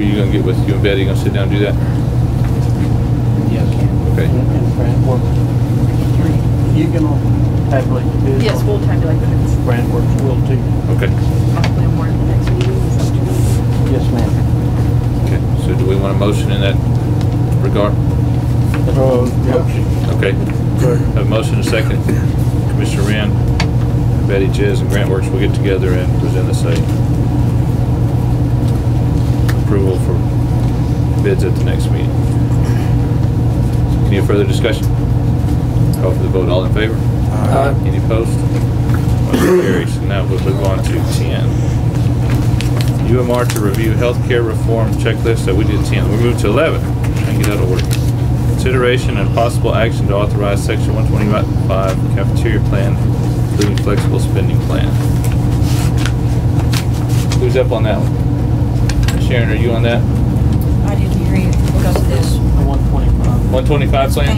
you going to get with you and Betty? You going to sit down and do that? Yes. Okay. And Grant Works. You can tabulate the bids? Yes, we'll tabulate the bids. Grant Works will too. Okay. Hopefully more in the next meeting. Yes, ma'am. Okay. So do we want a motion in that regard? Yeah. Okay. Have a motion and a second. Commissioner Wren, Betty, Jez, and Grant Works will get together and present us a approval for bids at the next meeting. Any further discussion? Call for the vote. All in favor? Aye. Any opposed? Motion carries. Now we'll move on to 10. UMR to review healthcare reform checklist that we did 10. We moved to 11 and get out of order. Consideration and possible action to authorize Section 125 cafeteria plan, including flexible spending plan. Who's up on that one? Sharon, are you on that? I didn't hear you because of this. 125. 125 plan?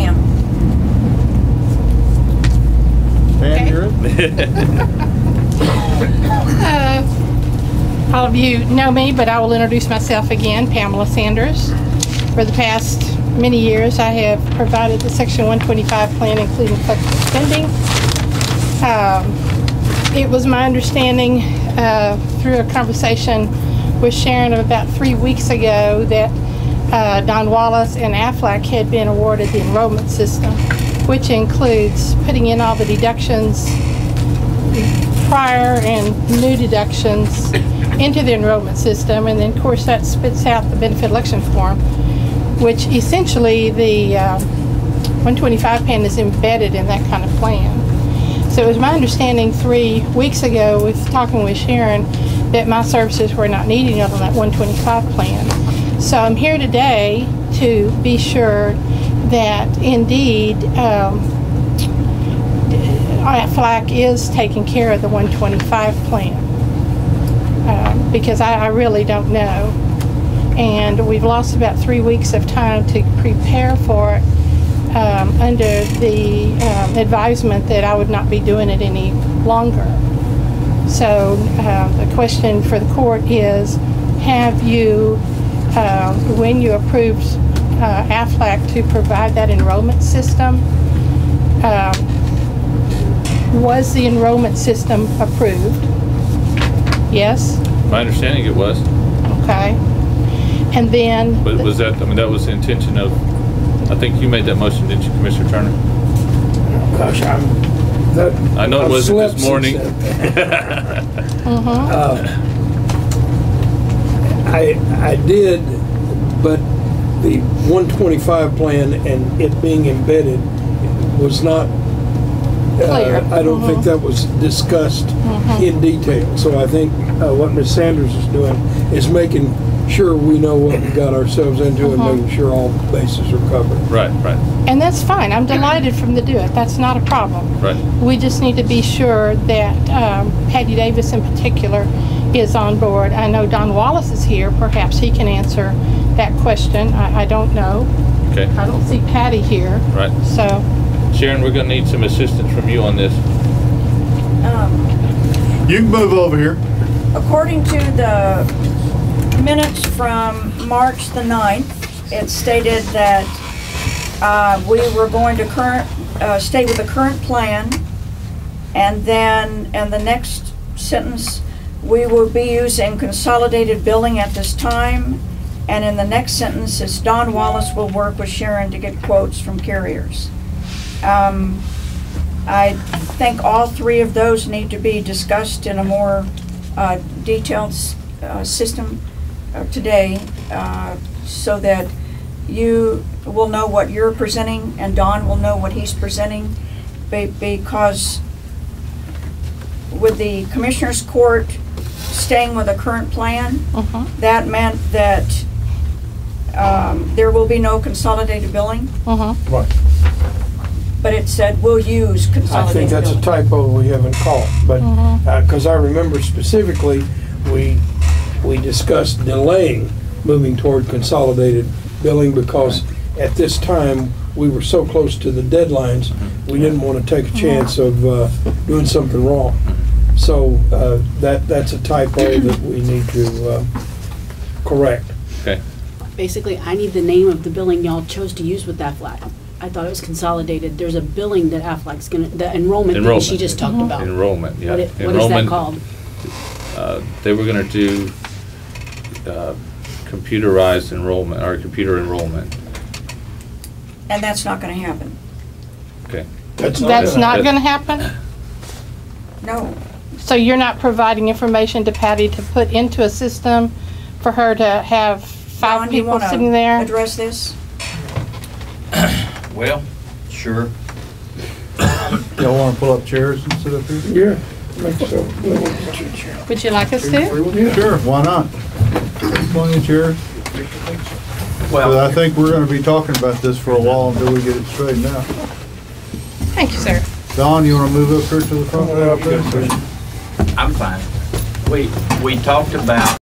Pam, you're it? All of you know me, but I will introduce myself again, Pamela Sanders. For the past many years, I have provided the Section 125 plan, including flexible spending. It was my understanding through a conversation with Sharon about 3 weeks ago that Don Wallace and Aflac had been awarded the enrollment system, which includes putting in all the deductions, prior and new deductions, into the enrollment system, and then of course that spits out the benefit election form, which essentially the 125 plan is embedded in that kind of plan. So it was my understanding 3 weeks ago with talking with Sharon that my services were not needed on that 125 plan. So I'm here today to be sure that indeed Aflac is taking care of the 125 plan. Because I really don't know. And we've lost about 3 weeks of time to prepare for it under the advisement that I would not be doing it any longer. So the question for the court is, have you, when you approved Aflac to provide that enrollment system, was the enrollment system approved? Yes? My understanding it was. Okay. And then... But was that, I mean, that was the intention of, I think you made that motion, didn't you, Commissioner Turner? Gosh, I know it wasn't this morning. I did, but the 125 plan and it being embedded was not clear. I don't think that was discussed in detail. So I think what Ms. Sanders is doing is making sure we know what we got ourselves into and making sure all bases are covered. Right, right. And that's fine. I'm delighted for them to do it. That's not a problem. Right. We just need to be sure that Patty Davis in particular is on board. I know Don Wallace is here. Perhaps he can answer that question. I don't know. Okay. I don't see Patty here. Right. So... Sharon, we're going to need some assistance from you on this. You can move over here. According to the minutes from March the 9th, it stated that we were going to stay with the current plan, and then in the next sentence, we will be using consolidated billing at this time, and in the next sentence, it's Don Wallace will work with Sharon to get quotes from carriers. I think all three of those need to be discussed in a more detailed system today, so that you will know what you're presenting and Don will know what he's presenting, because with the Commissioners Court staying with the current plan, that meant that there will be no consolidated billing. Right. But it said we'll use consolidated I think that's billing. a typo we haven't caught, but because I remember specifically we discussed delaying moving toward consolidated billing because at this time we were so close to the deadlines we didn't want to take a chance of doing something wrong. So that's a typo that we need to correct. Okay. Basically, I need the name of the billing y'all chose to use with Aflac. I thought it was consolidated. There's a billing that Aflac's gonna, the enrollment that she just talked about. Enrollment, yeah. What is that Enrollment, called? They were gonna do computerized enrollment, or computer enrollment. And that's not gonna happen. Okay. That's not gonna happen? No. So you're not providing information to Patty to put into a system for her to have Don, 5 do you people wanna sitting there? address this? Well, sure. Y'all wanna pull up chairs and sit up here? Yeah, I think so. Would you like us to? Yeah. Sure, why not? Plenty of chairs. Well, But I think we're gonna be talking about this for a while until we get it straightened out. Thank you, sir. Don, you wanna move up here to the front? I'm fine. We talked about